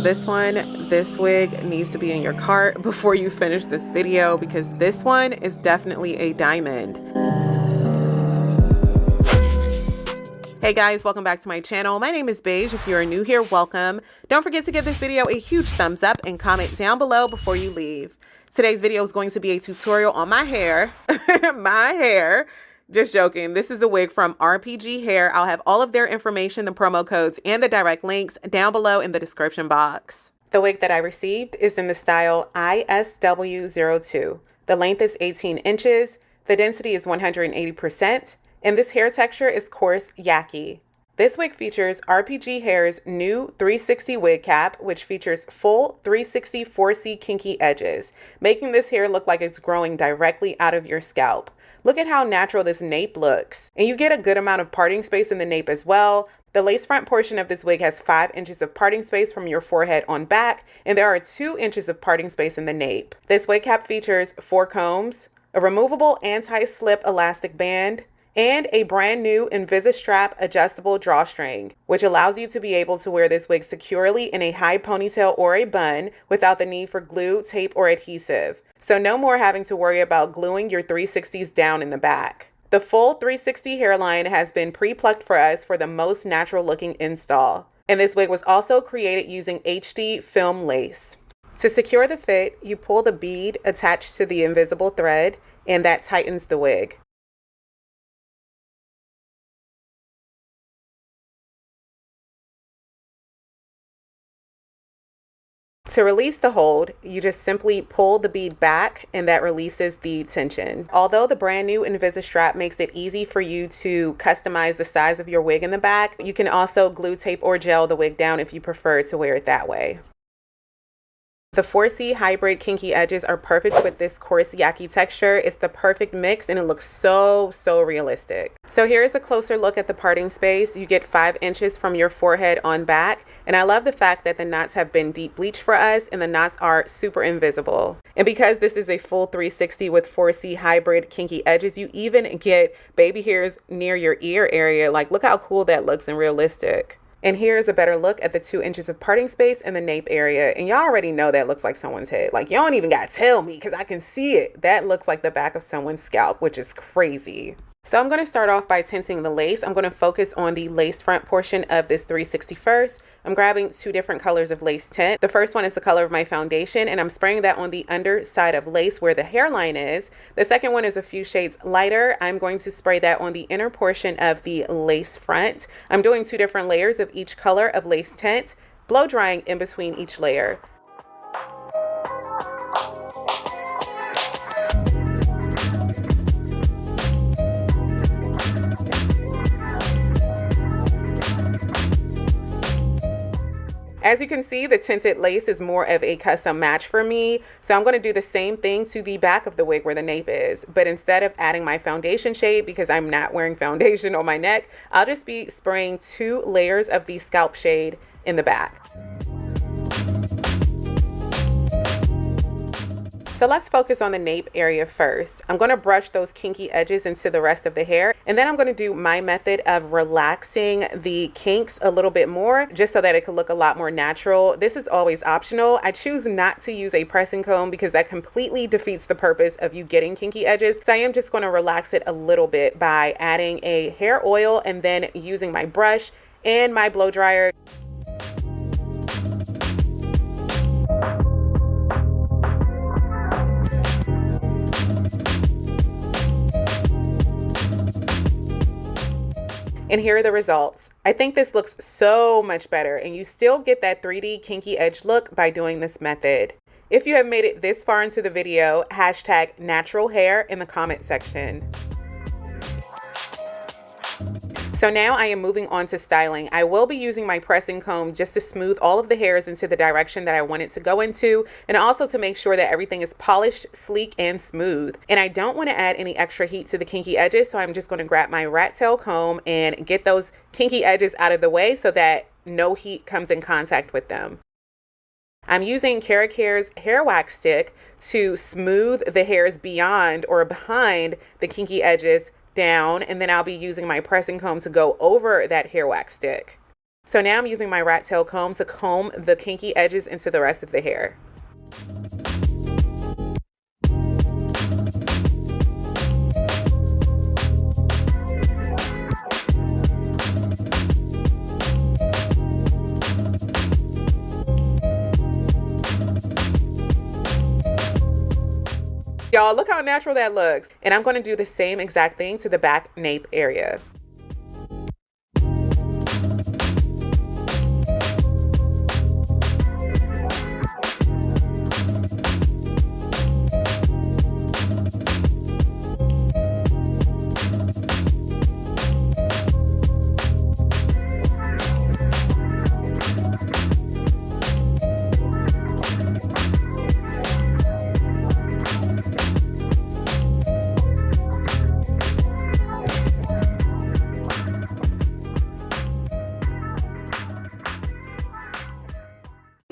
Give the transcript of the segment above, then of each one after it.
this wig needs to be in your cart before you finish this video, because this one is definitely a diamond. Hey guys, welcome back to my channel. My name is 𝐒𝐥. If you are new here, welcome. Don't forget to give this video a huge thumbs up and comment down below before you leave. Today's video is going to be a tutorial on my hair. My hair. Just joking. This is a wig from RPGHair. I'll have all of their information, the promo codes, and the direct links down below in the description box. The wig that I received is in the style 𝐈SW02. The length is 18 inches. The density is 180%. And this hair texture is Coarse Yaki. This wig features RPGHair's new 360 wig cap, which features full 360 4C kinky edges, making this hair look like it's growing directly out of your scalp. Look at how natural this nape looks. And you get a good amount of parting space in the nape as well. The lace front portion of this wig has 5 inches of parting space from your forehead on back, and there are 2 inches of parting space in the nape. This wig cap features 4 combs, a removable anti-slip elastic band, and a brand new Invisi-Strap adjustable drawstring, which allows you to be able to wear this wig securely in a high ponytail or a bun without the need for glue, tape, or adhesive. So no more having to worry about gluing your 360s down in the back. The full 360 hairline has been pre-plucked for us for the most natural looking install. And this wig was also created using HD film lace. To secure the fit, you pull the bead attached to the invisible thread, and that tightens the wig. To release the hold, you just simply pull the bead back and that releases the tension. Although the brand new Invisi-Strap makes it easy for you to customize the size of your wig in the back, you can also glue, tape, or gel the wig down if you prefer to wear it that way. The 4C hybrid kinky edges are perfect with this Coarse Yaki texture. It's the perfect mix and it looks so realistic. So here's a closer look at the parting space. You get 5 inches from your forehead on back. And I love the fact that the knots have been deep bleached for us and the knots are super invisible. And because this is a full 360 with 4C hybrid kinky edges, you even get baby hairs near your ear area. Like, look how cool that looks and realistic. And here's a better look at the 2 inches of parting space in the nape area. And y'all already know that looks like someone's head. Like, you don't even gotta tell me because I can see it. That looks like the back of someone's scalp, which is crazy. So I'm going to start off by tinting the lace. I'm going to focus on the lace front portion of this 360 first. I'm grabbing 2 different colors of lace tint. The first one is the color of my foundation, and I'm spraying that on the underside of lace where the hairline is. The second one is a few shades lighter. I'm going to spray that on the inner portion of the lace front. I'm doing 2 different layers of each color of lace tint, blow drying in between each layer. As you can see, the tinted lace is more of a custom match for me. So I'm going to do the same thing to the back of the wig where the nape is. But instead of adding my foundation shade, because I'm not wearing foundation on my neck, I'll just be spraying 2 layers of the scalp shade in the back. So let's focus on the nape area first. I'm going to brush those kinky edges into the rest of the hair, and then I'm going to do my method of relaxing the kinks a little bit more, just so that it could look a lot more natural. This is always optional. I choose not to use a pressing comb because that completely defeats the purpose of you getting kinky edges. So I am just going to relax it a little bit by adding a hair oil and then using my brush and my blow dryer. And here are the results. I think this looks so much better, and you still get that 3D kinky edge look by doing this method. If you have made it this far into the video, hashtag natural hair in the comment section. So now I am moving on to styling. I will be using my pressing comb just to smooth all of the hairs into the direction that I want it to go into, and also to make sure that everything is polished, sleek, and smooth. And I don't want to add any extra heat to the kinky edges, so I'm just going to grab my rat tail comb and get those kinky edges out of the way so that no heat comes in contact with them. I'm using 𝐒𝐿𝐴ir's hair wax stick to smooth the hairs beyond or behind the kinky edges down, and then I'll be using my pressing comb to go over that hair wax stick. So now I'm using my rat tail comb to comb the kinky edges into the rest of the hair. Y'all, look how natural that looks. And I'm going to do the same exact thing to the back nape area.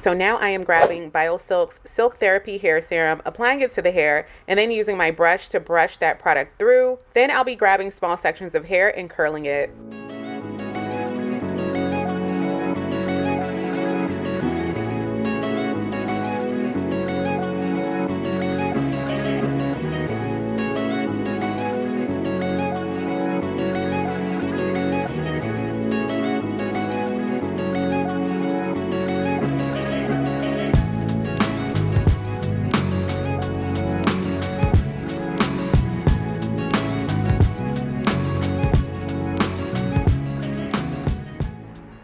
So now I am grabbing BioSilk's Silk Therapy Hair Serum, applying it to the hair, and then using my brush to brush that product through. Then I'll be grabbing small sections of hair and curling it.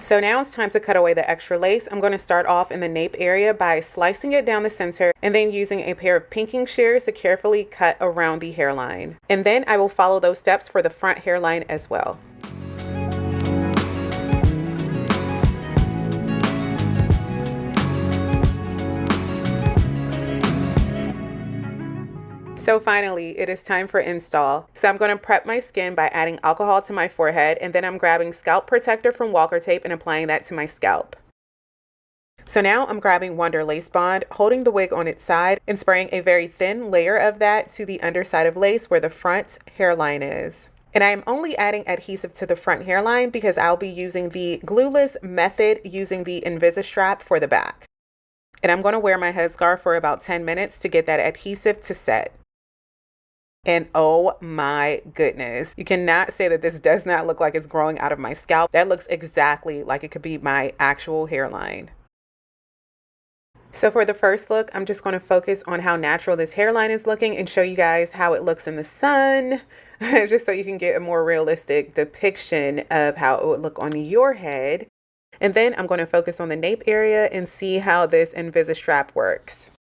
So now it's time to cut away the extra lace. I'm going to start off in the nape area by slicing it down the center and then using a pair of pinking shears to carefully cut around the hairline. And then I will follow those steps for the front hairline as well. So finally, it is time for install. So I'm going to prep my skin by adding alcohol to my forehead, and then I'm grabbing scalp protector from Walker tape and applying that to my scalp. So now I'm grabbing Wonder Lace Bond, holding the wig on its side and spraying a very thin layer of that to the underside of lace where the front hairline is. And I am only adding adhesive to the front hairline because I'll be using the glueless method using the Invisi-Strap for the back. And I'm going to wear my headscarf for about 10 minutes to get that adhesive to set. And oh my goodness, you cannot say that this does not look like it's growing out of my scalp. That looks exactly like it could be my actual hairline. So for the first look, I'm just going to focus on how natural this hairline is looking and show you guys how it looks in the sun, just so you can get a more realistic depiction of how it would look on your head. And then I'm going to focus on the nape area and see how this Invisi-Strap works.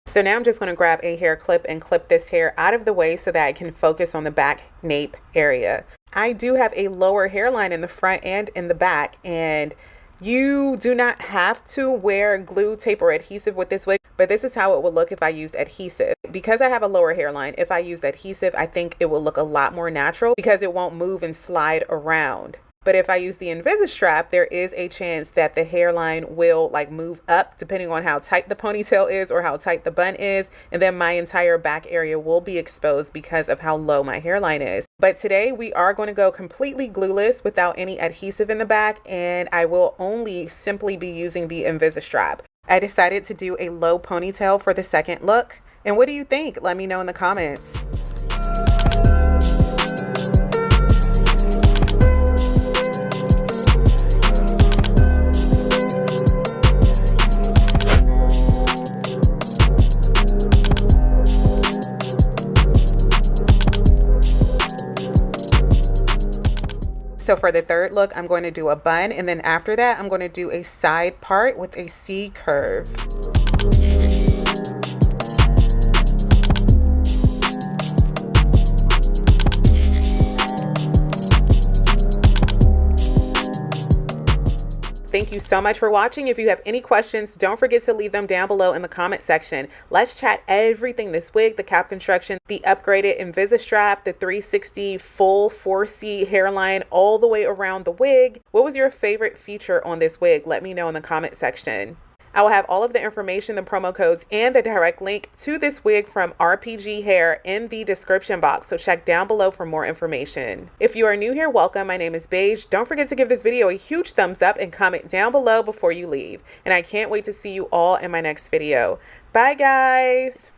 So now I'm just going to grab a hair clip and clip this hair out of the way so that I can focus on the back nape area. I do have a lower hairline in the front and in the back, and you do not have to wear glue, tape, or adhesive with this wig, but this is how it would look if I used adhesive. Because I have a lower hairline, if I used adhesive, I think it will look a lot more natural because it won't move and slide around. But if I use the Invisi-Strap, there is a chance that the hairline will like move up depending on how tight the ponytail is or how tight the bun is. And then my entire back area will be exposed because of how low my hairline is. But today we are going to go completely glueless without any adhesive in the back. And I will only simply be using the Invisi-Strap. I decided to do a low ponytail for the second look. And what do you think? Let me know in the comments. So for the third look, I'm going to do a bun, and then after that, I'm going to do a side part with a C curve. Thank you so much for watching. If you have any questions, don't forget to leave them down below in the comment section. Let's chat everything this wig, the cap construction, the upgraded Invisi-Strap, the 360 full 4C hairline all the way around the wig. What was your favorite feature on this wig? Let me know in the comment section. I will have all of the information, the promo codes, and the direct link to this wig from RPGHair in the description box, so check down below for more information. If you are new here, welcome. My name is 𝐒𝐥. Don't forget to give this video a huge thumbs up and comment down below before you leave. And I can't wait to see you all in my next video. Bye, guys.